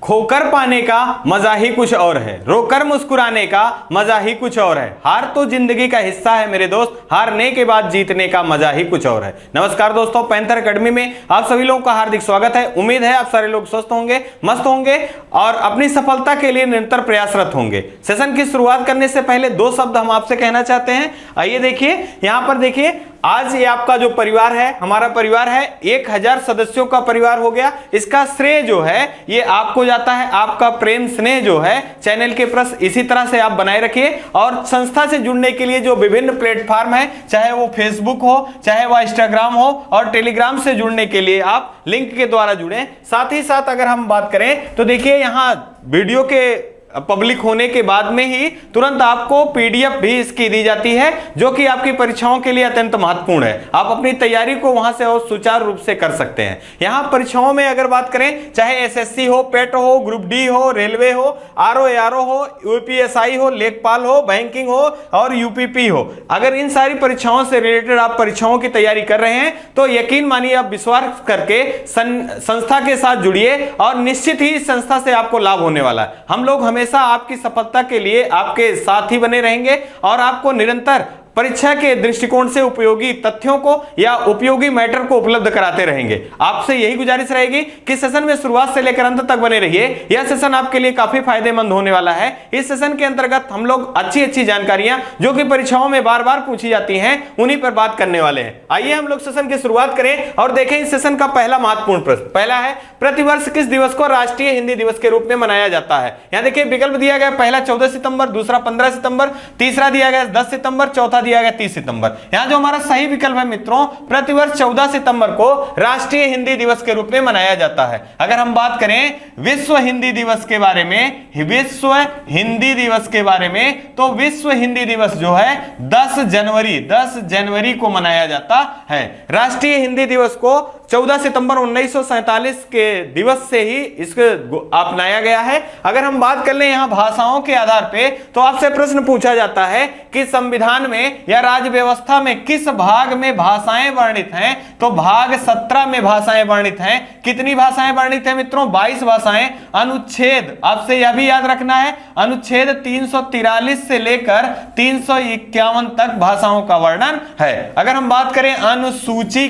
खोकर पाने का मजा ही कुछ और है, रोकर मुस्कुराने का मजा ही कुछ और है। हार तो जिंदगी का हिस्सा है मेरे दोस्त, हारने के बाद जीतने का मजा ही कुछ और है। नमस्कार दोस्तों, पैंथर एकेडमी में आप सभी लोगों का हार्दिक स्वागत है। उम्मीद है आप सारे लोग स्वस्थ होंगे, मस्त होंगे और अपनी सफलता के लिए निरंतर प्रयासरत होंगे। सेशन की शुरुआत करने से पहले दो शब्द हम आपसे कहना चाहते हैं। आइए देखिए, यहां पर देखिए, आज ये आपका जो परिवार है, हमारा परिवार है, 1000 सदस्यों का परिवार हो गया। इसका श्रेय जो है ये आपको जाता है। आपका प्रेम स्नेह जो है चैनल के प्रति इसी तरह से आप बनाए रखिए। और संस्था से जुड़ने के लिए जो विभिन्न प्लेटफॉर्म है, चाहे वो फेसबुक हो, चाहे वो इंस्टाग्राम हो, और टेलीग्राम से जुड़ने के लिए आप लिंक के द्वारा जुड़ें। साथ ही साथ अगर हम बात करें तो देखिए, यहां वीडियो के पब्लिक होने के बाद में ही तुरंत आपको पीडीएफ भी इसकी दी जाती है, जो कि आपकी परीक्षाओं के लिए अत्यंत महत्वपूर्ण है। आप अपनी तैयारी को वहां से और सुचारू रूप से कर सकते हैं। यहां परीक्षाओं में अगर बात करें, चाहे एसएससी हो, पेट हो, ग्रुप डी हो, रेलवे हो, आरओ एआरओ हो, यूपीएसआई हो, लेखपाल हो, बैंकिंग हो और यूपीपी हो, अगर इन सारी परीक्षाओं से रिलेटेड आप परीक्षाओं की तैयारी कर रहे हैं तो यकीन मानिए आप विश्वास करके संस्था के साथ जुड़िए और निश्चित ही इस संस्था से आपको लाभ होने वाला है। हम लोग हमेशा आपकी सफलता के लिए आपके साथ ही बने रहेंगे और आपको निरंतर परीक्षा के दृष्टिकोण से उपयोगी तथ्यों को या उपयोगी मैटर को उपलब्ध कराते रहेंगे। आपसे यही गुजारिश रहेगी कि सेशन में शुरुआत से लेकर अंत तक बने रहिए। यह सेशन आपके लिए काफी फायदेमंद होने वाला है। इस सेशन के अंतर्गत हम लोग अच्छी जानकारियां जो कि परीक्षाओं में बार बार पूछी जाती हैं, उन्हीं पर बात करने वाले हैं। आइए हम लोग सेशन की शुरुआत करें और देखें इस सेशन का पहला महत्वपूर्ण प्रश्न। पहला है, प्रतिवर्ष किस दिवस को राष्ट्रीय हिंदी दिवस के रूप में मनाया जाता है? यहां देखिए विकल्प दिया गया, पहला 14 सितंबर, दूसरा 15 सितंबर, तीसरा दिया गया 10 सितंबर, चौथा दिया गया 30 सितंबर। यहां जो हमारा सही विकल्प है मित्रों, प्रतिवर्ष 14 सितंबर को राष्ट्रीय हिंदी दिवस के रूप में मनाया जाता है। अगर हम बात करें विश्व हिंदी दिवस के बारे में, विश्व हिंदी दिवस के बारे में, तो विश्व हिंदी दिवस जो है 10 जनवरी को मनाया जाता है। राष्ट्रीय हिंदी दिवस को 14 सितंबर 1947 के दिवस से ही इसको अपनाया गया है। अगर हम बात कर लें यहां भाषाओं के आधार पे, तो आपसे प्रश्न पूछा जाता है कि संविधान में या राज्य व्यवस्था में किस भाग में भाषाएं वर्णित हैं? तो भाग 17 में भाषाएं वर्णित हैं। कितनी भाषाएं वर्णित हैं मित्रों? 22 भाषाएं। अनुच्छेद आपसे यह भी याद रखना है, अनुच्छेद 343 से लेकर 351 तक भाषाओं का वर्णन है। अगर हम बात करें अनुसूची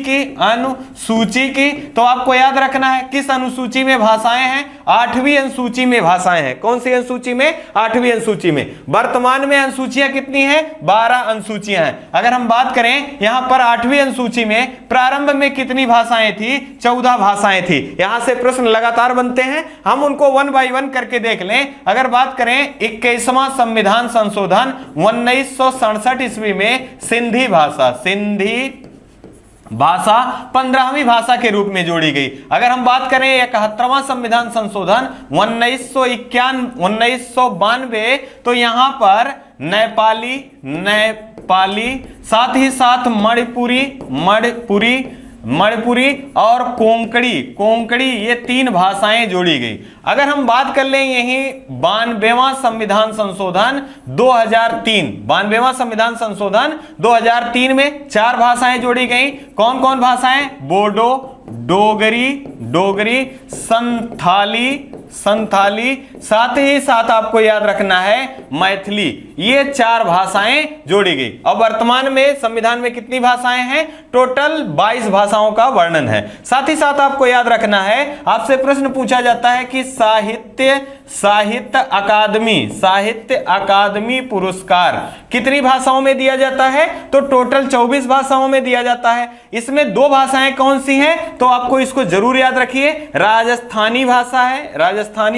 की, तो आपको याद रखना है किस अनुसूची में भाषाएं हैं? 8वीं अनुसूची में भाषाएं हैं। कौन सी अनुसूची में? 8वीं अनुसूची में। वर्तमान में अनुसूचियां कितनी हैं? 12 अनुसूचियां हैं। अगर हम बात करें यहां पर 8वीं अनुसूची में प्रारंभ में कितनी भाषाएं थी? 14 भाषाएं थी। यहां से प्रश्न लगातार बनते हैं, हम उनको 1 बाय 1 करके देख लें। अगर बात करें 21वां संविधान संशोधन 1967 ईस्वी में सिंधी भाषा 15वीं भाषा के रूप में जोड़ी गई। अगर हम बात करें 71वां संविधान संशोधन 1992, तो यहां पर नेपाली साथ ही साथ मणिपुरी और कोंकणी ये 3 भाषाएं जोड़ी गई। अगर हम बात कर लें यही 92वां संविधान संशोधन 2003 में 4 भाषाएं जोड़ी गई। कौन कौन भाषाएं? बोडो, डोगरी, संथाली, साथ ही साथ आपको याद रखना है मैथिली। ये 4 भाषाएं जोड़ी गई। और वर्तमान में संविधान में कितनी भाषाएं हैं? टोटल 22 भाषाओं का वर्णन है। साथ ही साथ आपको याद रखना है, आपसे प्रश्न पूछा जाता है कि साहित्य अकादमी पुरस्कार कितनी भाषाओं में दिया जाता है? तो टोटल 24 भाषाओं में दिया जाता है। इसमें 2 भाषाएं कौन सी हैं? तो आपको इसको जरूर याद रखिए, राजस्थानी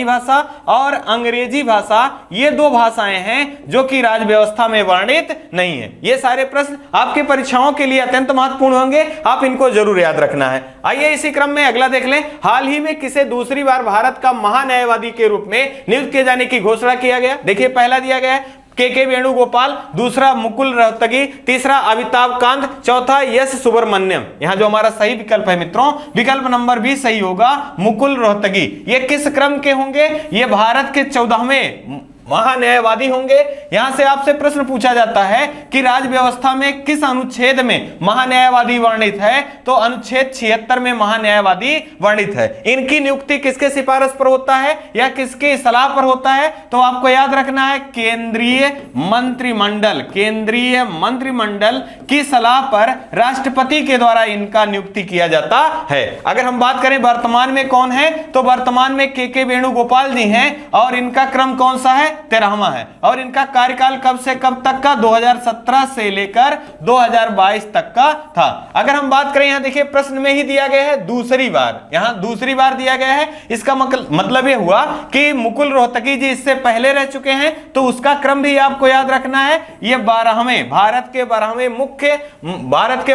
भाषा और अंग्रेजी भाषा। ये 2 भाषाएं हैं जो कि राज्य व्यवस्था में वर्णित नहीं है। ये सारे प्रश्न आपके परीक्षाओं के लिए अत्यंत महत्वपूर्ण होंगे, आप इनको जरूर याद रखना है। आइए इसी क्रम में अगला देख लें। हाल ही में किसे दूसरी बार भारत का महान्यायवादी के रूप में नियुक्त किए जाने की घोषणा किया गया? देखिए पहला दिया गया है के वेणुगोपाल, दूसरा मुकुल रोहतगी, तीसरा अमिताभ कांत, चौथा यश सुब्रमण्यम। यहां जो हमारा सही विकल्प है मित्रों, विकल्प नंबर भी सही होगा, मुकुल रोहतगी। ये किस क्रम के होंगे? ये भारत के 14वें महान्यायवादी होंगे। यहां से आपसे प्रश्न पूछा जाता है कि राज्य व्यवस्था में किस अनुच्छेद में महान्यायवादी वर्णित है, तो अनुच्छेद 76 में महान्यायवादी वर्णित है। इनकी नियुक्ति किसके सिफारिश पर होता है या किसके सलाह पर होता है, तो आपको याद रखना है केंद्रीय मंत्रिमंडल, केंद्रीय मंत्रिमंडल की सलाह पर राष्ट्रपति के द्वारा इनका नियुक्ति किया जाता है। अगर हम बात करें वर्तमान में कौन है, तो वर्तमान में के वेणुगोपाल जी हैं और इनका क्रम कौन सा है, 13वां है। और इनका कार्यकाल कब से कब तक का, 2017 से लेकर 2022 तक का था। अगर हम बात करें, यहां देखिए प्रश्न में ही दिया गया है दूसरी बार, यहां दूसरी बार दिया गया है। इसका मतलब यह हुआ कि मुकुल रोहतगी जी इससे पहले रह चुके हैं, तो उसका क्रम भी आपको याद रखना है। यह 12वें भारत के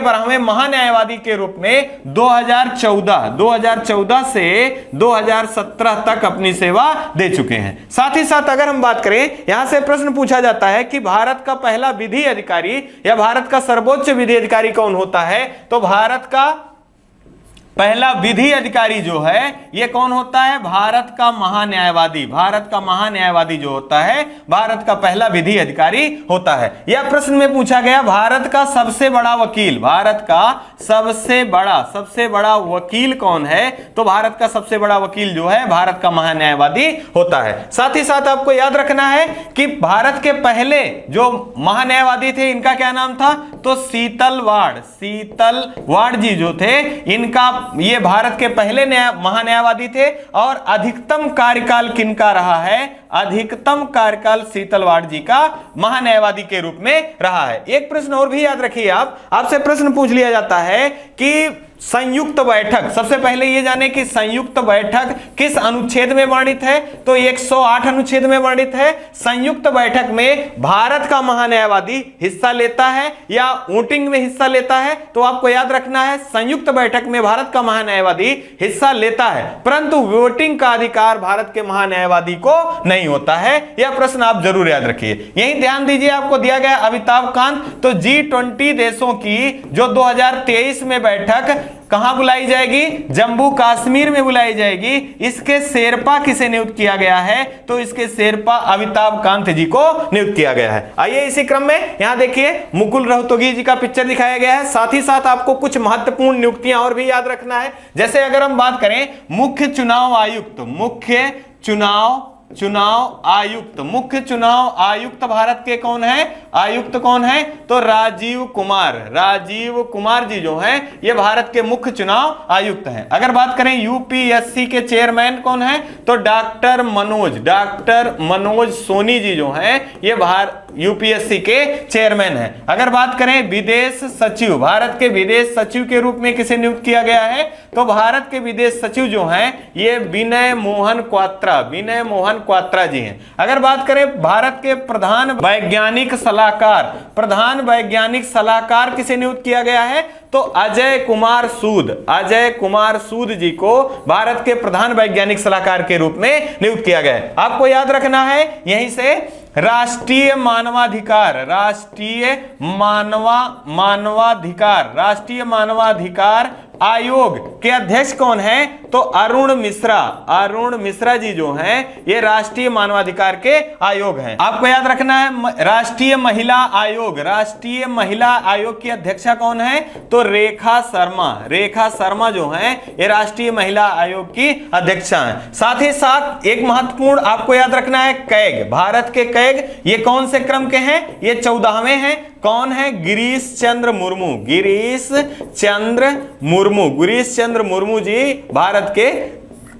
12वें महान्यायवादी के रूप में 2014 से 2017 तक अपनी सेवा दे चुके हैं। साथ ही साथ अगर हम बात करें, यहां से प्रश्न पूछा जाता है कि भारत का पहला विधि अधिकारी या भारत का सर्वोच्च विधि अधिकारी कौन होता है, तो भारत का पहला विधि अधिकारी जो है यह कौन होता है, भारत का महान्यायवादी। भारत का महान्यायवादी जो होता है भारत का पहला विधि अधिकारी होता है। यह प्रश्न में पूछा गया भारत का सबसे बड़ा वकील, भारत का सबसे बड़ा वकील कौन है, तो भारत का सबसे बड़ा वकील जो है भारत का महान्यायवादी होता है। साथ ही साथ आपको याद रखना है कि भारत के पहले जो महान्यायवादी थे इनका क्या नाम था, तो शीतल वार्ड जी जो थे, इनका ये भारत के पहले महान्यायवादी थे। और अधिकतम कार्यकाल किनका रहा है, अधिकतम कार्यकाल शीतल वार्ड जी का महान्यायवादी के रूप में रहा है। एक प्रश्न और भी याद रखिए, आपसे प्रश्न पूछ लिया जाता है कि संयुक्त बैठक, सबसे पहले ये जाने कि संयुक्त बैठक किस अनुच्छेद में वर्णित है, तो 108 अनुच्छेद में वर्णित है। संयुक्त बैठक में भारत का महान्यायवादी हिस्सा लेता है या वोटिंग में हिस्सा लेता है, तो आपको याद रखना है संयुक्त बैठक में भारत का महान्यायवादी हिस्सा लेता है, परंतु वोटिंग का अधिकार भारत के महान्यायवादी को नहीं होता है। यह प्रश्न आप जरूर याद रखिए। यही ध्यान दीजिए, आपको दिया गया अमिताभ कांत, तो G20 देशों की जो 2023 में बैठक कहां बुलाई जाएगी, जम्मू कश्मीर में बुलाई जाएगी। इसके शेरपा किसे नियुक्त किया गया है, तो इसके शेरपा अमिताभ कांत जी को नियुक्त किया गया है। आइए इसी क्रम में यहां देखिए मुकुल रोहतगी जी का पिक्चर दिखाया गया है। साथ ही साथ आपको कुछ महत्वपूर्ण नियुक्तियां और भी याद रखना है। जैसे अगर हम बात करें मुख्य चुनाव आयुक्त, मुख्य चुनाव आयुक्त भारत के कौन है, आयुक्त कौन है, तो राजीव कुमार जी जो हैं ये भारत के मुख्य चुनाव आयुक्त हैं। अगर बात करें यूपीएससी के चेयरमैन कौन है, तो डॉक्टर मनोज सोनी जी जो हैं ये यूपीएससी के चेयरमैन हैं। अगर बात करें विदेश सचिव, भारत के विदेश सचिव के रूप में किसे नियुक्त किया गया है, तो भारत के विदेश सचिव जो हैं ये विनय मोहन क्वात्रा जी हैं। अगर बात करें भारत के प्रधान वैज्ञानिक सलाहकार किसे नियुक्त किया गया है, तो अजय कुमार सूद जी को भारत के प्रधान वैज्ञानिक सलाहकार के रूप में नियुक्त किया गया है। आपको याद रखना है यहीं से राष्ट्रीय मानवाधिकार आयोग के अध्यक्ष कौन है, तो अरुण मिश्रा जी जो हैं ये राष्ट्रीय मानवाधिकार के आयोग हैं। आपको याद रखना है राष्ट्रीय महिला आयोग की अध्यक्षा कौन है, तो रेखा शर्मा जो हैं ये राष्ट्रीय महिला आयोग की अध्यक्षा हैं। साथ ही साथ एक महत्वपूर्ण आपको याद रखना है कैग, भारत के कैग ये कौन से क्रम के हैं, ये 14वें हैं। कौन है, गिरीश चंद्र मुर्मू जी भारत के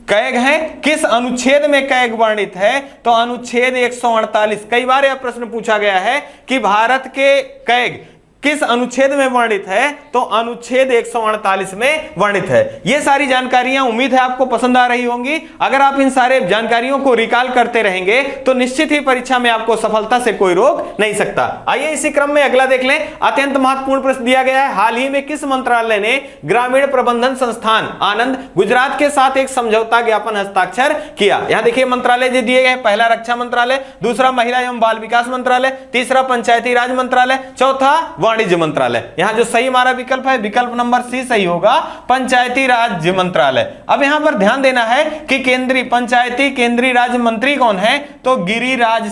कैग हैं। किस अनुच्छेद में कैग वर्णित है, तो अनुच्छेद 148। कई बार यह प्रश्न पूछा गया है कि भारत के कैग किस अनुच्छेद में वर्णित है, तो अनुच्छेद 148 में वर्णित है। ये सारी जानकारियां उम्मीद है आपको पसंद आ रही होंगी। अगर आप इन सारे जानकारियों को रिकॉल करते रहेंगे तो निश्चित ही परीक्षा में आपको सफलता से कोई रोक नहीं सकता। आइए इसी क्रम में अगला देख लें। अत्यंत महत्वपूर्ण प्रश्न दिया गया है, हाल ही में किस मंत्रालय ने ग्रामीण प्रबंधन संस्थान आनंद गुजरात के साथ एक समझौता ज्ञापन हस्ताक्षर किया। यहां देखिए मंत्रालय जो दिए गए, पहला रक्षा मंत्रालय, दूसरा महिला एवं बाल विकास मंत्रालय, तीसरा पंचायती राज मंत्रालय, चौथा वाणिज्य मंत्रालय। यहां जो सही हमारा विकल्प है, विकल्प नंबर सी सही होगा, पंचायती राज मंत्रालय। अब यहां पर ध्यान देना है कि पंचायती केंद्रीय राज्य मंत्री कौन है, तो गिरिराज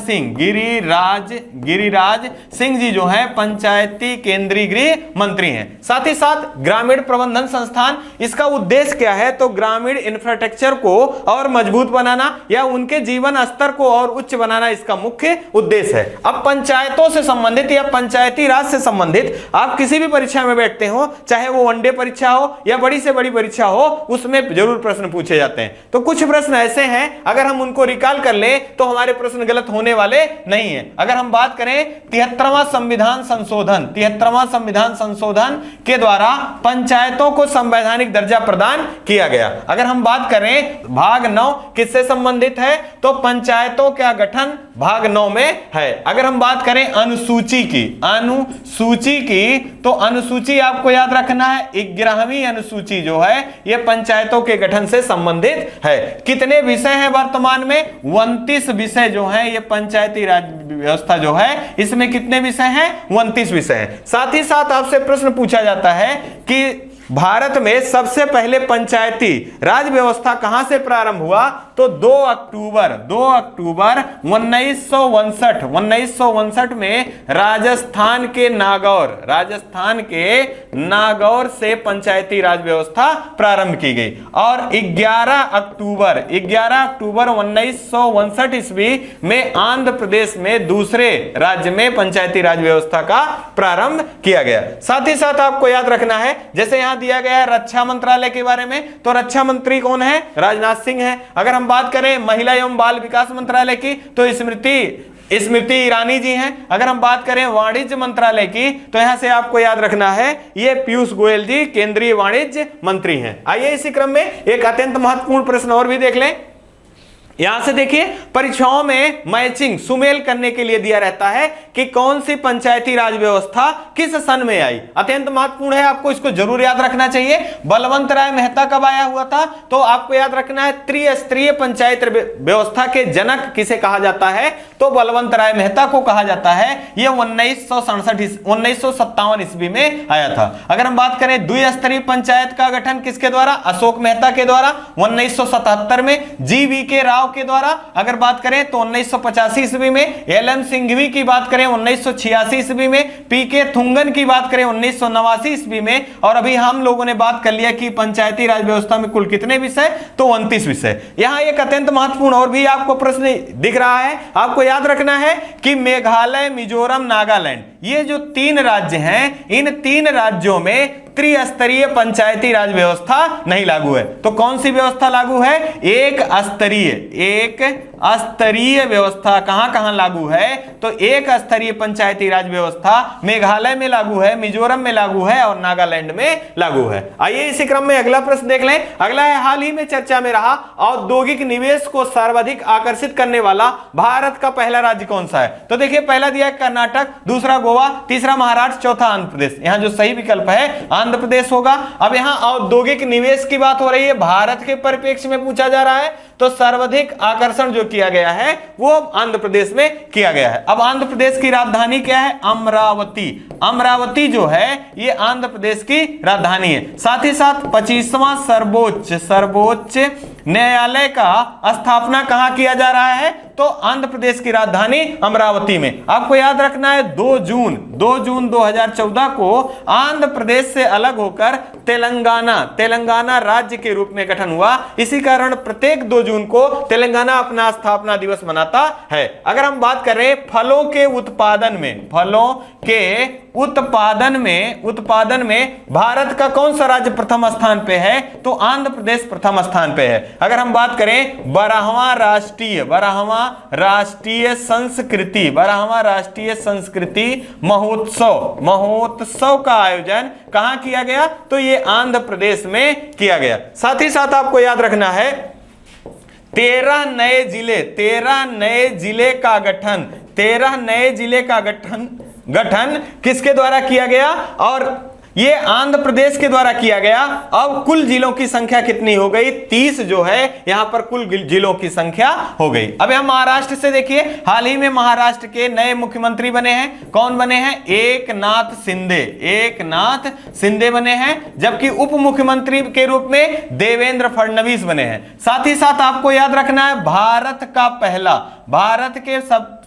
सिंह जी जो है पंचायती केंद्रीय गृह मंत्री हैं। साथ ही साथ ग्रामीण प्रबंधन संस्थान, इसका उद्देश्य क्या है, तो ग्रामीण इंफ्रास्ट्रक्चर को और मजबूत बनाना या उनके जीवन स्तर को और उच्च बनाना इसका मुख्य उद्देश्य है। अब पंचायतों से संबंधित या पंचायती राज से संबंधित आप किसी भी परीक्षा में बैठते हो, चाहे वो वनडे परीक्षा हो या बड़ी से बड़ी परीक्षा हो, उसमें जरूर प्रश्न पूछे जाते हैं। तो कुछ प्रश्न ऐसे हैं, अगर हम उनको रिकॉल कर ले तो हमारे प्रश्न गलत होने वाले नहीं है। अगर हम बात करें 73वां संविधान संशोधन के द्वारा पंचायतों को संवैधानिक दर्जा प्रदान किया गया। अगर हम बात करें भाग 9 किससे संबंधित है, तो पंचायतों का गठन भाग 9 में है। अगर हम बात करें अनुसूची की, तो अनुसूची आपको याद रखना है, 11वीं अनुसूची जो है यह पंचायतों के गठन से संबंधित है। कितने विषय हैं वर्तमान में, 29 विषय जो है ये पंचायती राज व्यवस्था जो है इसमें कितने विषय हैं, 29 विषय हैं। साथ ही साथ आपसे प्रश्न पूछा जाता है कि भारत में सबसे पहले पंचायती राज व्यवस्था कहां से प्रारंभ हुआ, तो 2 अक्टूबर 1959 में राजस्थान के नागौर से पंचायती राज व्यवस्था प्रारंभ की गई। और 11 अक्टूबर 1959 ईस्वी में आंध्र प्रदेश में दूसरे राज्य में पंचायती राज व्यवस्था का प्रारंभ किया गया। साथ ही साथ आपको याद रखना है, जैसे यहां दिया गया है रक्षा मंत्रालय के बारे में, तो रक्षा मंत्री कौन है, राजनाथ सिंह है। अगर हम बात करें महिला एवं बाल विकास मंत्रालय की, तो स्मृति ईरानी जी हैं। अगर हम बात करें वाणिज्य मंत्रालय की, तो यहां से आपको याद रखना है ये पीयूष गोयल जी केंद्रीय वाणिज्य मंत्री हैं। आइए इसी क्रम में एक अत्यंत महत्वपूर्ण प्रश्न और भी देख लें। यहां से देखिए, परीक्षाओं में मैचिंग सुमेल करने के लिए दिया रहता है कि कौन सी पंचायती राज व्यवस्था किस सन में आई। अत्यंत महत्वपूर्ण है, आपको इसको जरूर याद रखना चाहिए। बलवंत राय मेहता कब आया हुआ था, तो आपको याद रखना है त्रिस्तरीय पंचायत व्यवस्था के जनक किसे कहा जाता है, तो बलवंत राय मेहता को कहा जाता है। यह 1957 ईस्वी में आया था। अगर हम बात करें द्विस्तरीय पंचायत का गठन किसके द्वारा, अशोक मेहता के द्वारा 1977 में, GV.K. राव के द्वारा। अगर बात करें तो 1985 ईस्वी में, LM सिंघवी की बात करें 1986 ईस्वी में, PK थुंगन की बात करें 1989 ईस्वी में। और अभी हम लोगों ने बात कर लिया कि पंचायती राज व्यवस्था में कुल कितने विषय, तो 29 विषय। यहां एक अत्यंत महत्वपूर्ण और भी आपको प्रश्न दिख रहा है, आपको याद रखना है कि मेघालय, मिजोरम, नागालैंड, ये जो 3 राज्य हैं, इन 3 राज्यों में त्रिस्तरीय पंचायती राज व्यवस्था नहीं लागू है। तो कौन सी व्यवस्था लागू है, एक स्तरीय व्यवस्था कहां लागू है, तो एक स्तरीय पंचायती राज व्यवस्था मेघालय में लागू है, मिजोरम में लागू है और नागालैंड में लागू है। आइए इसी क्रम में अगला प्रश्न देख लें। अगला है, हाल ही में चर्चा में रहा औद्योगिक निवेश को सर्वाधिक आकर्षित करने वाला भारत का पहला राज्य कौन सा है। तो देखिए, पहला दिया है कर्नाटक, दूसरा गोवा, तीसरा महाराष्ट्र, चौथा आंध्र प्रदेश। यहां जो सही विकल्प है आंध्र प्रदेश होगा। अब यहां औद्योगिक निवेश की बात हो रही है, भारत के परिप्रेक्ष्य में पूछा जा रहा है, तो सर्वाधिक आकर्षण जो किया गया है वो आंध्र प्रदेश में किया गया है। अब आंध्र प्रदेश की राजधानी क्या है, अमरावती जो है ये आंध्र प्रदेश की राजधानी है। साथ ही साथ 25वां सर्वोच्च न्यायालय का स्थापना कहां किया जा रहा है, तो आंध्र प्रदेश की राजधानी अमरावती में। आपको याद रखना है 2 जून 2014 को आंध्र प्रदेश से अलग होकर तेलंगाना राज्य के रूप में गठन हुआ। इसी कारण प्रत्येक 2 जून को तेलंगाना अपना स्थापना दिवस मनाता है। अगर हम बात करें फलों के उत्पादन में भारत का कौन सा राज्य प्रथम स्थान पे है, तो आंध्र प्रदेश प्रथम स्थान पे है। अगर हम बात करें 12वां राष्ट्रीय संस्कृति महोत्सव का आयोजन कहां किया गया, तो ये आंध्र प्रदेश में किया गया। साथ ही साथ आपको याद रखना है 13 नए जिले का गठन किसके द्वारा किया गया, और ये आंध्र प्रदेश के द्वारा किया गया। अब कुल जिलों की संख्या कितनी हो गई? 30 जो है यहां पर कुल जिलों की संख्या हो गई। अब हम महाराष्ट्र से देखिए, हाल ही में महाराष्ट्र के नए मुख्यमंत्री बने हैं। कौन बने हैं? एकनाथ शिंदे। एकनाथ शिंदे बने हैं, जबकि उप मुख्यमंत्री के रूप में देवेंद्र फडणवीस बने हैं। साथ ही साथ आपको याद रखना है,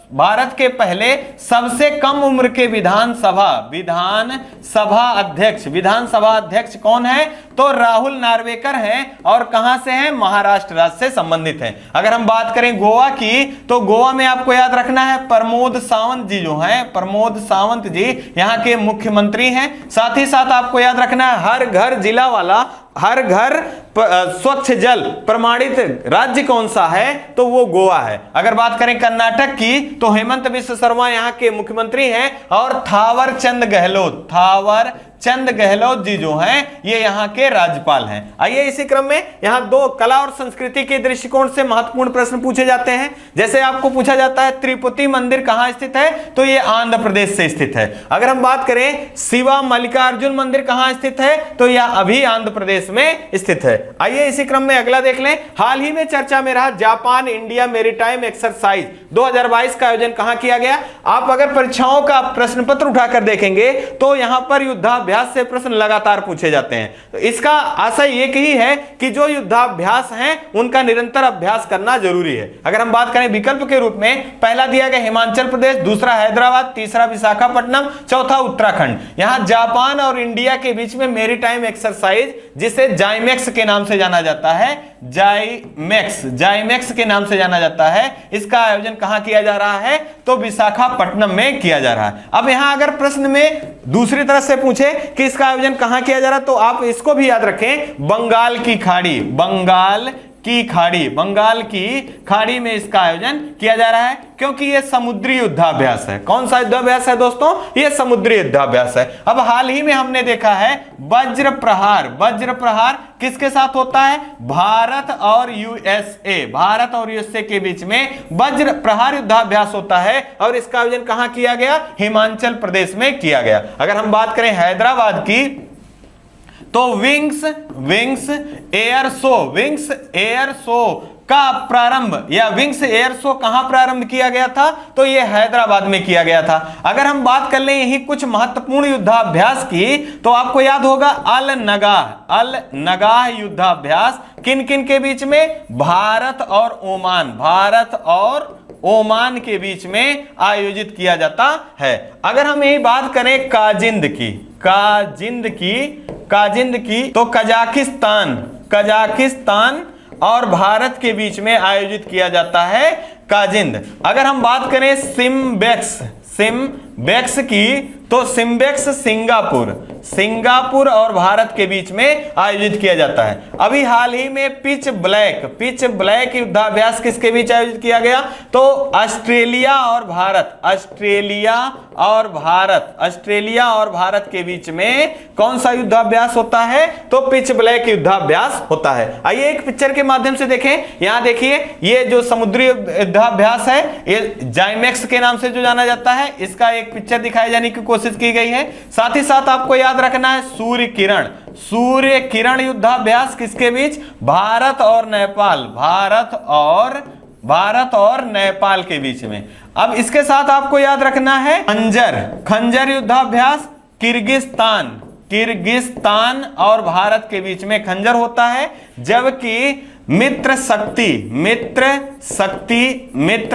भारत के पहले सबसे कम उम्र के विधानसभा अध्यक्ष कौन है? तो राहुल नार्वेकर हैं, और कहां से हैं? महाराष्ट्र राज्य से संबंधित हैं। अगर हम बात करें गोवा की, तो गोवा में आपको याद रखना है प्रमोद सावंत जी जो हैं, प्रमोद सावंत जी यहां के मुख्यमंत्री हैं। साथ ही साथ आपको याद रखना है, हर घर स्वच्छ जल प्रमाणित राज्य कौन सा है? तो वो गोवा है। अगर बात करें कर्नाटक की, तो हेमंत बिस्व शर्मा यहाँ के मुख्यमंत्री हैं, और थावर चंद गहलोत जी जो हैं ये यहाँ के राज्यपाल हैं। आइए इसी क्रम में यहाँ दो कला और संस्कृति के दृष्टिकोण से महत्वपूर्ण प्रश्न पूछे जाते हैं। जैसे आपको पूछा जाता है तिरुपति मंदिर कहाँ स्थित है? तो ये आंध्र प्रदेश से स्थित है। अगर हम बात करें शिवा मल्लिकार्जुन मंदिर कहाँ स्थित है? तो यह अभी आंध्र प्रदेश में स्थित है। आइए इसी क्रम में अगला देख लें। हाल ही में चर्चा में रहा जापान इंडिया मैरीटाइम एक्सरसाइज 2022 का आयोजन कहां किया गया? आप अगर परीक्षाओं का प्रश्न पत्र उठाकर देखेंगे तो यहां पर युद्धाभ्यास से प्रश्न लगातार पूछे जाते हैं। तो इसका आशय एक ही है कि जो युद्धाभ्यास हैं उनका निरंतर अभ्यास करना जरूरी है। अगर हम बात करें विकल्प के रूप में, पहला दिया गया हिमाचल प्रदेश, दूसरा हैदराबाद, तीसरा विशाखापट्टम, चौथा उत्तराखंड। यहां जापान और इंडिया के बीच में मैरीटाइम एक्सरसाइज, जिसे जाइमेक्स के नाम से जाना जाता है, जाइमेक्स के नाम से जाना जाता है, इसका आयोजन कहां किया जा रहा है? तो विशाखापट्टम में किया जा रहा है। अब यहां अगर प्रश्न में दूसरी तरह से पूछे कि इसका आयोजन कहां किया जा रहा है, तो आप इसको भी याद रखें, बंगाल की खाड़ी में इसका आयोजन किया जा रहा है, क्योंकि यह समुद्री युद्धाभ्यास है। कौन सा युद्धाभ्यास है दोस्तों? यह समुद्री युद्धाभ्यास है। अब हाल ही में हमने देखा है वज्र प्रहार किसके साथ होता है? भारत और यूएसए के बीच में वज्र प्रहार युद्धाभ्यास होता है, और इसका आयोजन कहां किया गया? हिमाचल प्रदेश में किया गया। अगर हम बात करें हैदराबाद की, तो विंग्स एयर शो का प्रारंभ या विंग्स एयर शो कहां प्रारंभ किया गया था? तो यह हैदराबाद में किया गया था। अगर हम बात कर लें यही कुछ महत्वपूर्ण युद्धाभ्यास की, तो आपको याद होगा अल नगाह युद्धाभ्यास किन किन के बीच में? भारत और ओमान के बीच में आयोजित किया जाता है। अगर हम यही बात करें काजिंद की, तो कजाकिस्तान और भारत के बीच में आयोजित किया जाता है काजिंद। अगर हम बात करें सिम्बेक्स की, तो सिम्बेक्स सिंगापुर और भारत के बीच में आयोजित किया जाता है। अभी हाल ही में पिच ब्लैक युद्धाभ्यास किसके बीच आयोजित किया गया? तो ऑस्ट्रेलिया और भारत के बीच में कौन सा युद्धाभ्यास होता है? तो पिच ब्लैक युद्धाभ्यास होता है। आइए एक पिक्चर के माध्यम से देखें। यहां देखिए, ये जो समुद्री युद्धाभ्यास है, ये जाइमेक्स के नाम से जो जाना जाता है, इसका एक पिक्चर दिखाई जाने की कोशिश की गई है। साथ ही साथ आपको याद रखना है सूर्य किरण युद्धाभ्यास किसके बीच? भारत और नेपाल के बीच में। अब इसके साथ आपको याद रखना है खंजर युद्धाभ्यास किर्गिस्तान और भारत के बीच में खंजर होता है, जबकि मित्र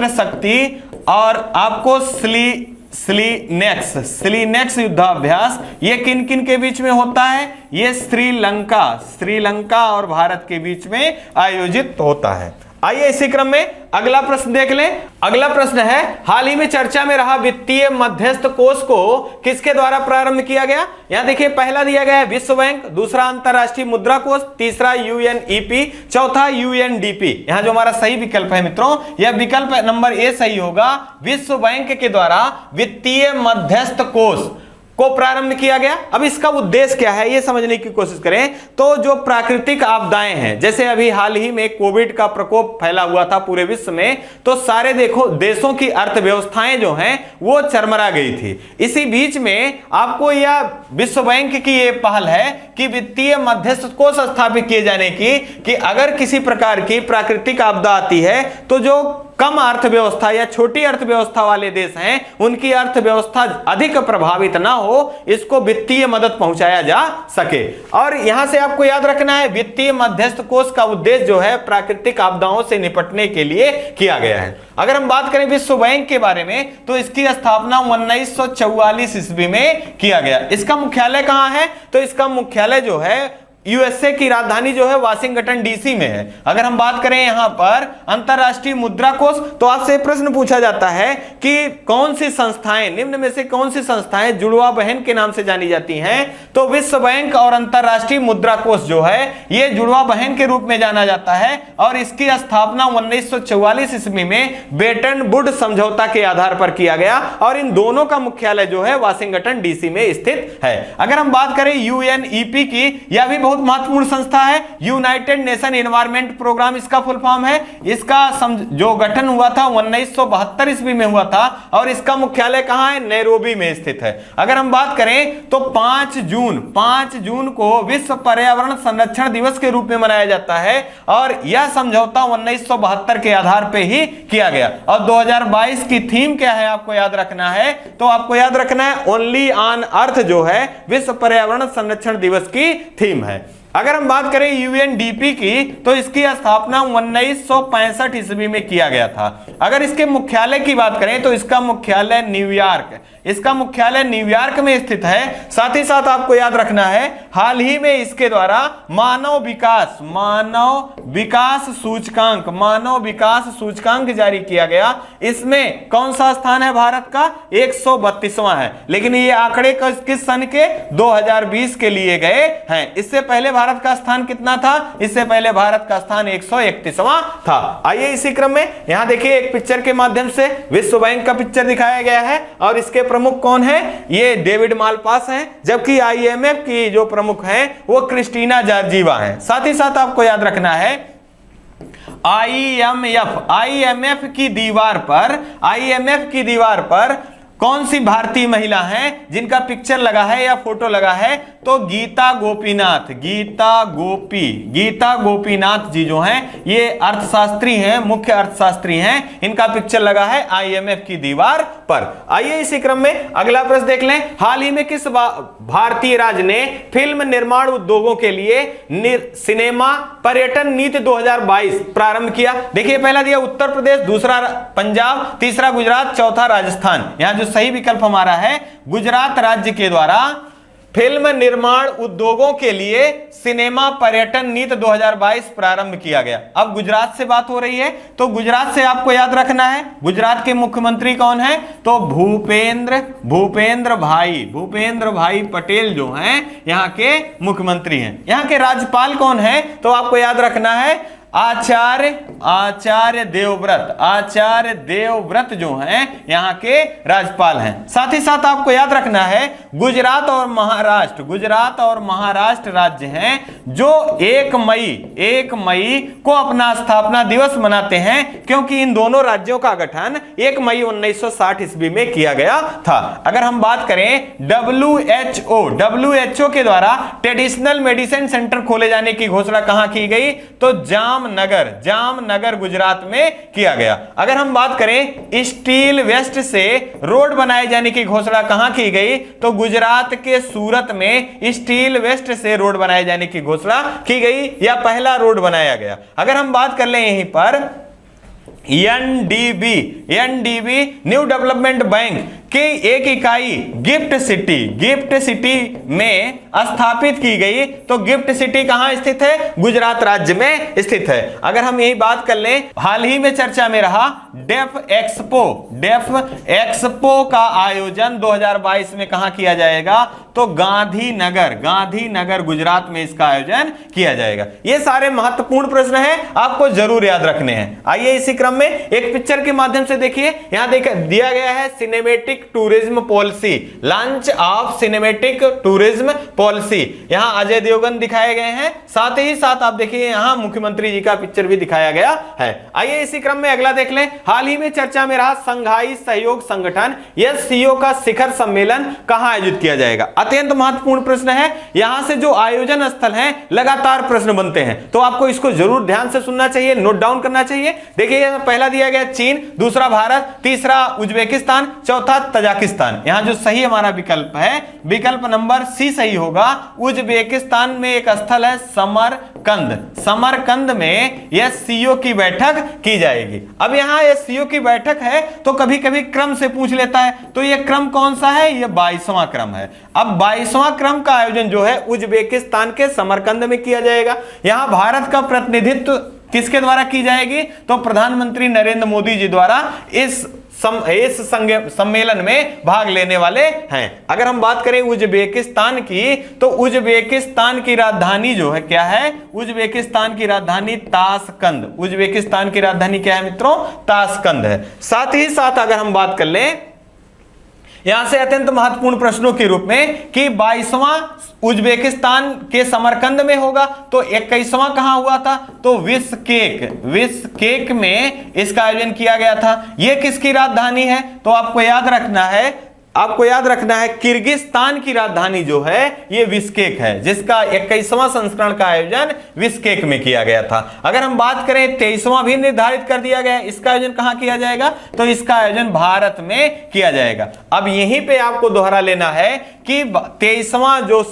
शक्ति और आपको स्लीनेक्स युद्धाभ्यास ये किन किन के बीच में होता है? ये श्रीलंका और भारत के बीच में आयोजित होता है। आइए इसी क्रम में अगला प्रश्न देख लें। अगला प्रश्न है, हाल ही में चर्चा में रहा वित्तीय मध्यस्थ कोष को किसके द्वारा प्रारंभ किया गया? यहां देखिए, पहला दिया गया है विश्व बैंक, दूसरा अंतरराष्ट्रीय मुद्रा कोष, तीसरा यूएनईपी, चौथा यूएनडीपी। यहां जो हमारा सही विकल्प है मित्रों, यह विकल्प नंबर ए सही होगा। विश्व बैंक के द्वारा वित्तीय मध्यस्थ कोष को प्रारंभ किया गया। अब इसका उद्देश्य क्या है ये समझने की कोशिश करें तो जो प्राकृतिक आपदाएं हैं, जैसे अभी हाल ही में कोविड का प्रकोप फैला हुआ था पूरे विश्व में, तो सारे देखो देशों की अर्थव्यवस्थाएं जो हैं वो चरमरा गई थी। इसी बीच में आपको यह विश्व बैंक की ये पहल है कि वित्तीय मध्यस्थ कोष स्थापित किए जाने की, कि अगर किसी प्रकार की प्राकृतिक आपदा आती है तो जो कम अर्थव्यवस्था या छोटी अर्थव्यवस्था वाले देश हैं उनकी अर्थव्यवस्था अधिक प्रभावित ना हो, इसको वित्तीय मदद पहुंचाया जा सके। और यहां से आपको याद रखना है वित्तीय मध्यस्थ कोष का उद्देश्य जो है प्राकृतिक आपदाओं से निपटने के लिए किया गया है। अगर हम बात करें विश्व बैंक के बारे में तो इसकी स्थापना 1944 ईस्वी में किया गया। इसका मुख्यालय कहां है? तो इसका मुख्यालय जो है यूएसए की राजधानी जो है वाशिंगटन डीसी में है। अगर हम बात करें यहां पर अंतरराष्ट्रीय मुद्रा कोष, तो आपसे प्रश्न पूछा जाता है कि कौन सी संस्थाएं, निम्न में से कौन सी संस्थाएं जुड़वा बहन के नाम से जानी जाती हैं? तो विश्व बैंक और अंतरराष्ट्रीय मुद्रा कोष जो है ये जुड़वा बहन के रूप में जाना जाता है और इसकी स्थापना 1944 ईस्वी में ब्रेटन वुड्स समझौता के आधार पर किया गया और इन दोनों का मुख्यालय जो है वाशिंगटन डीसी में स्थित है। अगर हम बात करें यूएनईपी की, यह भी बहुत महत्वपूर्ण संस्था है। यूनाइटेड नेशन एनवायरनमेंट प्रोग्राम इसका फुल फॉर्म है। इसका जो गठन हुआ था 1972 ईस्वी में हुआ था और इसका मुख्यालय कहां है? नैरोबी में स्थित है। अगर हम बात करें तो 5 जून को विश्व पर्यावरण संरक्षण दिवस के रूप में मनाया जाता है और यह समझौता 1972 के आधार पर ही किया गया। और 2022 की थीम क्या है आपको याद रखना है? तो आपको याद रखना है ओनली ऑन अर्थ जो है विश्व पर्यावरण संरक्षण दिवस की थीम है। अगर हम बात करें यूएनडीपी की तो इसकी स्थापना 1965 ईस्वी में किया गया था। अगर इसके मुख्यालय की बात करें तो इसका मुख्यालय न्यूयॉर्क में स्थित है। साथ ही साथ आपको याद रखना है हाल ही में इसके द्वारा मानव विकास सूचकांक जारी किया गया। इसमें कौन सा स्थान है भारत का? 132वां है। लेकिन ये आंकड़े किस सन के? 2020 के लिए गए हैं। इससे पहले भारत का स्थान कितना था? इससे पहले भारत का स्थान 131वां था। आइए इसी क्रम में यहां देखिए एक पिक्चर के माध्यम से विश्व बैंक का पिक्चर दिखाया गया है और इसके प्रमुख कौन है? ये डेविड मालपास हैं, जबकि आईएमएफ की जो प्रमुख हैं वो क्रिस्टीना जॉर्जीवा हैं। साथ ही साथ आपको याद रखना है आईएमएफ की दीवार पर कौन सी भारतीय महिला हैं जिनका पिक्चर लगा है या फोटो लगा है? तो गीता गोपीनाथ जी जो हैं ये अर्थशास्त्री हैं, मुख्य अर्थशास्त्री हैं। इनका पिक्चर लगा है आईएमएफ की दीवार पर। आइए इसी क्रम में अगला प्रश्न देख लें। हाल ही में किस भारतीय राज्य ने फिल्म निर्माण उद्योगों के लिए सिनेमा पर्यटन नीति 2022 प्रारंभ किया? देखिए पहला दिया उत्तर प्रदेश, दूसरा पंजाब, तीसरा गुजरात, चौथा राजस्थान। यहां जो सही विकल्प हमारा है गुजरात राज्य के द्वारा फिल्म निर्माण उद्योगों के लिए सिनेमा पर्यटन नीति 2022 प्रारंभ किया गया। अब गुजरात से बात हो रही है तो गुजरात से आपको याद रखना है गुजरात के मुख्यमंत्री कौन है? तो भूपेंद्र भाई पटेल जो हैं यहाँ के मुख्यमंत्री हैं। यहाँ के राज्यपाल कौन है? तो आपको याद रखना है आचार्य देवव्रत जो हैं यहाँ के राज्यपाल हैं। साथ ही साथ आपको याद रखना है गुजरात और महाराष्ट्र राज्य हैं जो 1 मई को अपना स्थापना दिवस मनाते हैं, क्योंकि इन दोनों राज्यों का गठन 1 मई 1960 ईस्वी में किया गया था। अगर हम बात करें WHO के द्वारा ट्रेडिशनल मेडिसिन सेंटर खोले जाने की घोषणा कहां की गई? तो जामनगर गुजरात में किया गया। अगर हम बात करें स्टील वेस्ट से रोड बनाए जाने की घोषणा कहां की गई? तो गुजरात के सूरत में स्टील वेस्ट से रोड बनाए जाने की घोषणा की गई या पहला रोड बनाया गया। अगर हम बात कर लें यहीं पर एनडीबी न्यू डेवलपमेंट बैंक की एक इकाई गिफ्ट सिटी में स्थापित की गई। तो गिफ्ट सिटी कहां स्थित है? गुजरात राज्य में स्थित है। अगर हम यही बात कर लें हाल ही में चर्चा में रहा डेफ एक्सपो का आयोजन 2022 में कहां किया जाएगा? तो गांधीनगर गुजरात में इसका आयोजन किया जाएगा। ये सारे महत्वपूर्ण प्रश्न हैं, आपको जरूर याद रखने हैं। आइए इसी क्रम में एक पिक्चर के माध्यम से देखिए। यहां दिया गया है cinematic cinematic tourism policy, launch of cinematic tourism policy. यहां अजय देवगन दिखाए गए हैं, साथ ही साथ आप देखिए यहां मुख्यमंत्री जी का पिक्चर भी दिखाया गया है। आइए इसी क्रम में अगला देख लें। हाल ही में चर्चा में रहा संघाई सहयोग संगठन SCO का शिखर सम्मेलन कहां आयोजित किया जाएगा। अत्यंत महत्वपूर्ण प्रश्न है। यहां से जो आयोजन स्थल हैं लगातार प्रश्न बनते हैं, तो आपको इसको जरूर ध्यान से सुनना चाहिए, नोट डाउन करना चाहिए। देखिए पहला दिया गया चीन, दूसरा भारत, तीसरा उज्बेकिस्तान, चौथा तजाकिस्तान। यहां जो सही हमारा विकल्प है, विकल्प नंबर सी सही होगा। उज्बेकिस्तान में एक स्थल है समरकंद, समरकंद में SCO की बैठक की जाएगी। अब यहां SCO की बैठक है तो कभी कभी क्रम से पूछ लेता है, तो यह क्रम कौन सा है, यह 22वां क्रम है। अब 22वां क्रम का आयोजन जो है उज्बेकिस्तान के समरकंद में किया जाएगा। यहां भारत का प्रतिनिधित्व किसके द्वारा की जाएगी, तो प्रधानमंत्री नरेंद्र मोदी जी द्वारा इस सम्मेलन में भाग लेने वाले हैं। अगर हम बात करें उज्बेकिस्तान की, तो उज्बेकिस्तान की राजधानी जो है क्या है, उज्बेकिस्तान की राजधानी ताशकंद। उज्बेकिस्तान की राजधानी क्या है मित्रों, ताशकंद है। साथ ही साथ अगर हम बात कर लें यहां से अत्यंत महत्वपूर्ण प्रश्नों के रूप में कि 22वां उज्बेकिस्तान के समरकंद में होगा, तो 21वां कहां हुआ था, तो विश्केक में इसका आयोजन किया गया था। यह किसकी राजधानी है, तो आपको याद रखना है किर्गिस्तान की राजधानी जो है ये बिश्केक है, जिसका 21वां संस्करण का आयोजन बिश्केक में किया गया था। अगर हम बात करें 23वां भी निर्धारित कर दिया गया है, इसका आयोजन कहां किया जाएगा, तो इसका आयोजन भारत में किया जाएगा। अब यहीं पे आपको दोहरा लेना है कि 23वां जो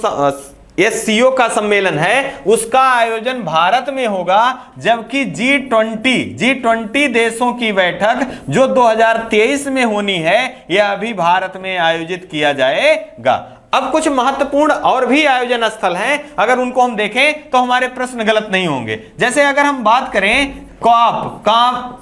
SCO का सम्मेलन है उसका आयोजन भारत में होगा, जबकि G20 देशों की बैठक जो 2023 में होनी है यह अभी भारत में आयोजित किया जाएगा। अब कुछ महत्वपूर्ण और भी आयोजन स्थल हैं, अगर उनको हम देखें तो हमारे प्रश्न गलत नहीं होंगे। जैसे अगर हम बात करें कॉप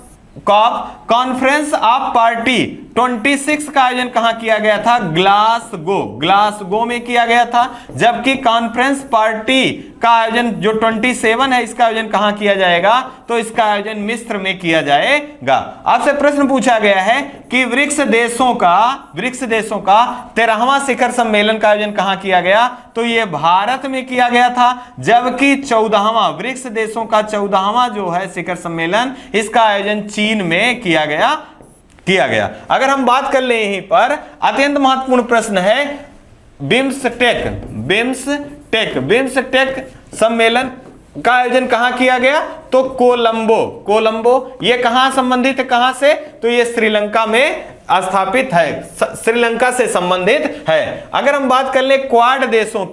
कॉन्फ्रेंस ऑफ पार्टी 26 का आयोजन कहां किया गया था, ग्लासगो में किया गया था। जबकि कॉन्फ्रेंस पार्टी का आयोजन जो 27 है इसका आयोजन कहां किया जाएगा, तो इसका आयोजन मिस्र में किया जाएगा। आपसे प्रश्न पूछा गया है कि ब्रिक्स देशों का 13वां शिखर सम्मेलन का आयोजन कहां किया गया, तो यह भारत में किया गया था। जबकि 14वां ब्रिक्स देशों का 14वां जो है शिखर सम्मेलन, इसका आयोजन चीन में किया गया। अगर हम बात कर ले यहीं पर अत्यंत महत्वपूर्ण प्रश्न है बिम्सटेक सम्मेलन का आयोजन कहां किया गया, तो कोलंबो। ये कहां संबंधित है, कहां से, तो ये श्रीलंका में स्थापित है, श्रीलंका से संबंधित है। अगर हम बात कर ले क्वाड देशों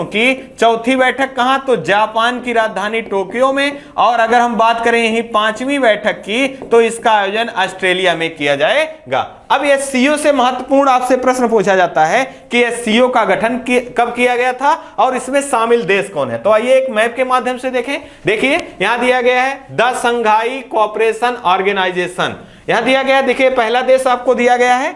की चौथी बैठक कहां, तो जापान की राजधानी टोक्यो में। और अगर हम बात करें यही 5वीं बैठक की, तो इसका आयोजन ऑस्ट्रेलिया में किया जाएगा। अब SCO से महत्वपूर्ण आपसे प्रश्न पूछा जाता है कि SCO का गठन कब किया गया था और इसमें शामिल देश कौन है। तो आइए एक मैप के माध्यम से देखें। देखिए यहां दिया गया है द संघाई कोऑपरेशन ऑर्गेनाइजेशन, यहां दिया गया है। देखिए पहला देश आपको दिया गया है,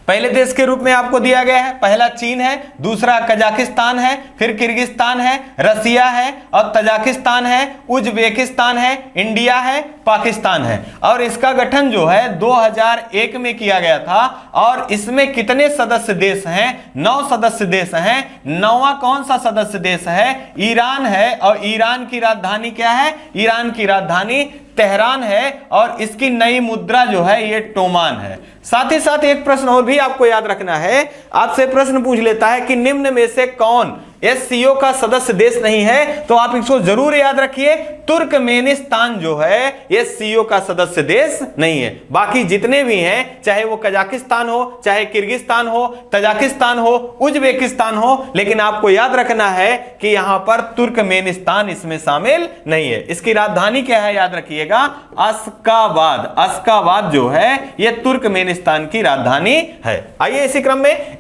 पहले देश के रूप में आपको दिया गया है, पहला चीन है, दूसरा कजाकिस्तान है, फिर किर्गिस्तान है, रसिया है और तजाकिस्तान है, उज्बेकिस्तान है, इंडिया है, पाकिस्तान है। और इसका गठन जो है 2001 में किया गया था। और इसमें कितने सदस्य देश हैं, 9 सदस्य देश हैं। 9वां कौन सा सदस्य देश है, ईरान है। और ईरान की राजधानी क्या है, ईरान की राजधानी तेहरान है। और इसकी नई मुद्रा जो है ये टोमान है। साथ ही साथ एक प्रश्न और भी आपको याद रखना है, आपसे प्रश्न पूछ लेता है कि निम्न में से कौन SCO का सदस्य देश नहीं है, तो आप इसको जरूर याद रखिए, तुर्कमेनिस्तान जो है SCO का सदस्य देश नहीं है। बाकी जितने भी हैं, चाहे वो कजाकिस्तान हो, चाहे किर्गिस्तान हो, तजाकिस्तान हो, उज्बेकिस्तान हो, लेकिन आपको याद रखना है कि यहां पर तुर्कमेनिस्तान इसमें शामिल नहीं है। इसकी राजधानी क्या है, याद रखिएगा, अशकाबाद। अशकाबाद जो है यह तुर्कमेनिस्तान की राजधानी है। आइए इसी क्रम में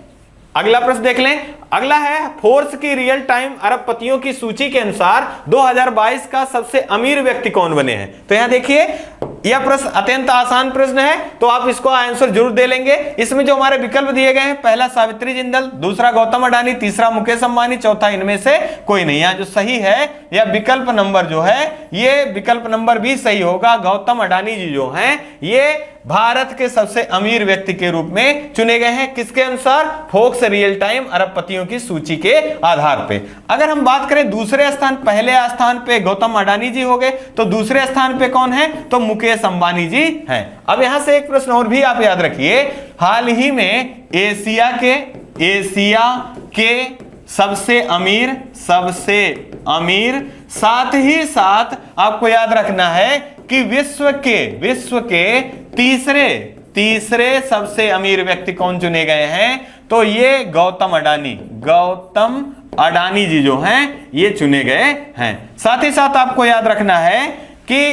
अगला प्रश्न देख लें। अगला है फोर्ब्स की रियल टाइम अरबपतियों की सूची के अनुसार 2022 का सबसे अमीर व्यक्ति कौन बने हैं। तो यहां देखिए यह प्रश्न अत्यंत आसान प्रश्न है, तो आप इसको आंसर जरूर दे लेंगे। इसमें जो हमारे विकल्प दिए गए हैं, पहला सावित्री जिंदल, दूसरा गौतम अडानी, तीसरा मुकेश अंबानी, चौथा इनमें से कोई नहीं। यहां जो सही है यह विकल्प नंबर जो है, ये विकल्प नंबर भी सही होगा। गौतम अडानी जी जो हैं ये भारत के सबसे अमीर व्यक्ति के रूप में चुने गए हैं। किसके अनुसार? फोर्ब्स रियल टाइम अरबपतियों की सूची के आधार पे। अगर हम बात करें दूसरे स्थान, पहले स्थान पे गौतम अडानी जी हो गए, तो दूसरे स्थान पे कौन है? तो मुकेश अंबानी जी हैं। अब यहां से एक प्रश्न और भी आप याद रखिए, हाल ही में एशिया के सबसे अमीर, साथ ही साथ आपको याद रखना है कि विश्व के तीसरे सबसे अमीर व्यक्ति कौन चुने गए हैं? तो ये गौतम अडानी जी जो हैं ये चुने गए हैं। साथ ही साथ आपको याद रखना है कि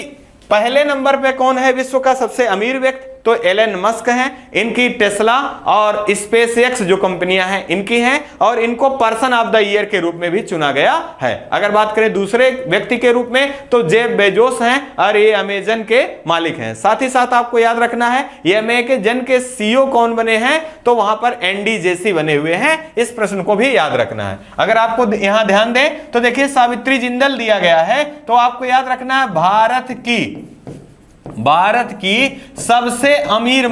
पहले नंबर पे कौन है विश्व का सबसे अमीर व्यक्ति? तो एलन मस्क हैं। इनकी टेस्ला और स्पेसएक्स जो कंपनियां हैं इनकी हैं, और इनको पर्सन ऑफ द ईयर के रूप में भी चुना गया है। अगर बात करें दूसरे व्यक्ति के रूप में तो जेफ बेजोस हैं और ये अमेजन के मालिक हैं। साथ ही साथ आपको याद रखना है ये अमेजन के सीईओ कौन बने हैं? तो वहां पर एंडी जेसी बने हुए हैं। इस प्रश्न को भी याद रखना है। अगर आपको यहां ध्यान दें तो देखिए सावित्री जिंदल दिया गया है, तो आपको याद रखना है भारत की सबसे अमीर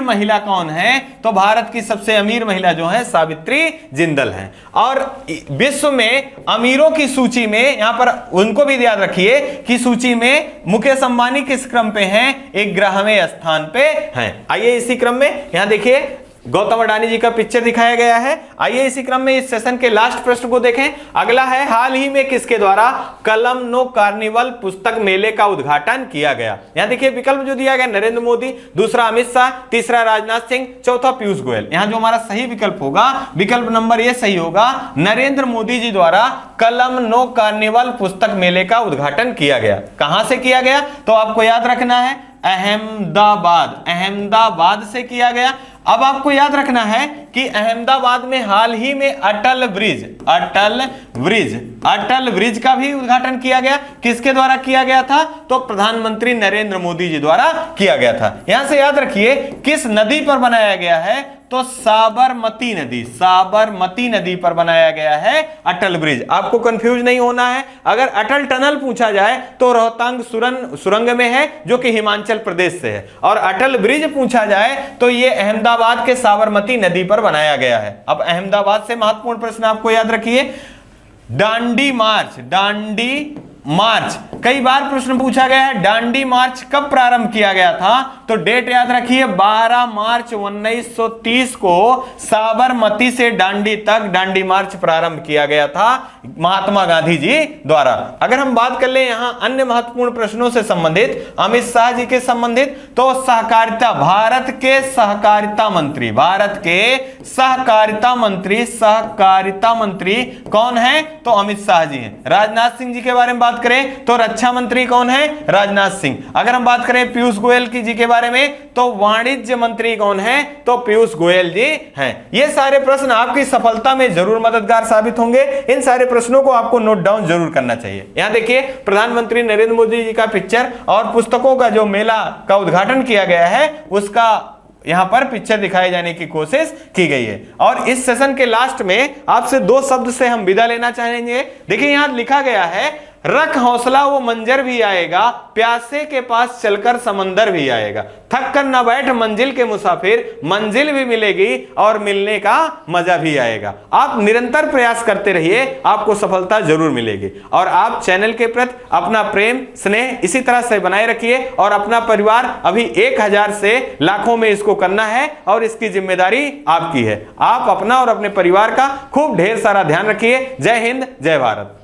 महिला कौन है? तो भारत की सबसे अमीर महिला जो है सावित्री जिंदल हैं। और विश्व में अमीरों की सूची में यहां पर उनको भी याद रखिए कि सूची में मुकेश अंबानी किस क्रम पे हैं? 11वें स्थान पे हैं। आइए इसी क्रम में यहां देखिए गौतम अडानी जी का पिक्चर दिखाया गया है। आइए इसी क्रम में इस सेशन के लास्ट प्रश्न को देखें। अगला है, हाल ही में किसके द्वारा कलम नो कार्निवल पुस्तक मेले का उद्घाटन किया गया? यहां देखिए विकल्प जो दिया गया, नरेंद्र मोदी, दूसरा अमित शाह, तीसरा राजनाथ सिंह, चौथा पीयूष गोयल। यहां जो हमारा सही विकल्प होगा, विकल्प नंबर ये सही होगा, नरेंद्र मोदी जी द्वारा कलम नो कार्निवल पुस्तक मेले का उद्घाटन किया गया। कहां से किया गया? तो आपको याद रखना है अहमदाबाद से किया गया। अब आपको याद रखना है कि अहमदाबाद में हाल ही में अटल ब्रिज का भी उद्घाटन किया गया। किसके द्वारा किया गया था? तो प्रधानमंत्री नरेंद्र मोदी जी द्वारा किया गया था। यहां से याद रखिए किस नदी पर बनाया गया है? तो साबरमती नदी पर बनाया गया है अटल ब्रिज। आपको कंफ्यूज नहीं होना है। अगर अटल टनल पूछा जाए तो रोहतांग सुरंग में है जो कि हिमाचल प्रदेश से है, और अटल ब्रिज पूछा जाए तो ये अहमदाबाद के साबरमती नदी पर बनाया गया है। अब अहमदाबाद से महत्वपूर्ण प्रश्न आपको याद रखिए, दांडी मार्च कई बार प्रश्न पूछा गया है। दांडी मार्च कब प्रारंभ किया गया था? तो डेट याद रखिए 12 मार्च 1930 को साबरमती से दांडी तक दांडी मार्च प्रारंभ किया गया था महात्मा गांधी जी द्वारा। अगर हम बात कर ले यहां अन्य महत्वपूर्ण प्रश्नों से संबंधित, अमित शाह जी के संबंधित, तो सहकारिता, भारत के सहकारिता मंत्री कौन है? तो अमित शाह जी हैं। राजनाथ सिंह जी के बारे में बात करें तो रक्षा मंत्री कौन है? राजनाथ सिंह। अगर हम बात करें पीयूष गोयल जी के बारे में तो वाणिज्य मंत्री कौन है? तो पीयूष गोयल जी हैं। ये सारे प्रश्न आपकी सफलता में जरूर मददगार साबित होंगे। इन सारे प्रश्नों को आपको नोट डाउन जरूर करना चाहिए। यहां देखिए प्रधानमंत्री नरेंद्र मोदी जी का पिक्चर और पुस्तकों का जो मेला का उद्घाटन किया गया है उसका यहां पर पिक्चर दिखाए जाने की कोशिश की गई है। और इस सेशन के लास्ट में आपसे 2 शब्द से हम विदा लेना चाहेंगे। देखिए यहां लिखा गया है, रख हौसला वो मंजर भी आएगा, प्यासे के पास चलकर समंदर भी आएगा, थक कर न बैठ मंजिल के मुसाफिर, मंजिल भी मिलेगी और मिलने का मजा भी आएगा। आप निरंतर प्रयास करते रहिए, आपको सफलता जरूर मिलेगी। और आप चैनल के प्रति अपना प्रेम स्नेह इसी तरह से बनाए रखिए, और अपना परिवार अभी 1000 से लाखों में इसको करना है, और इसकी जिम्मेदारी आपकी है। आप अपना और अपने परिवार का खूब ढेर सारा ध्यान रखिए। जय हिंद, जय भारत।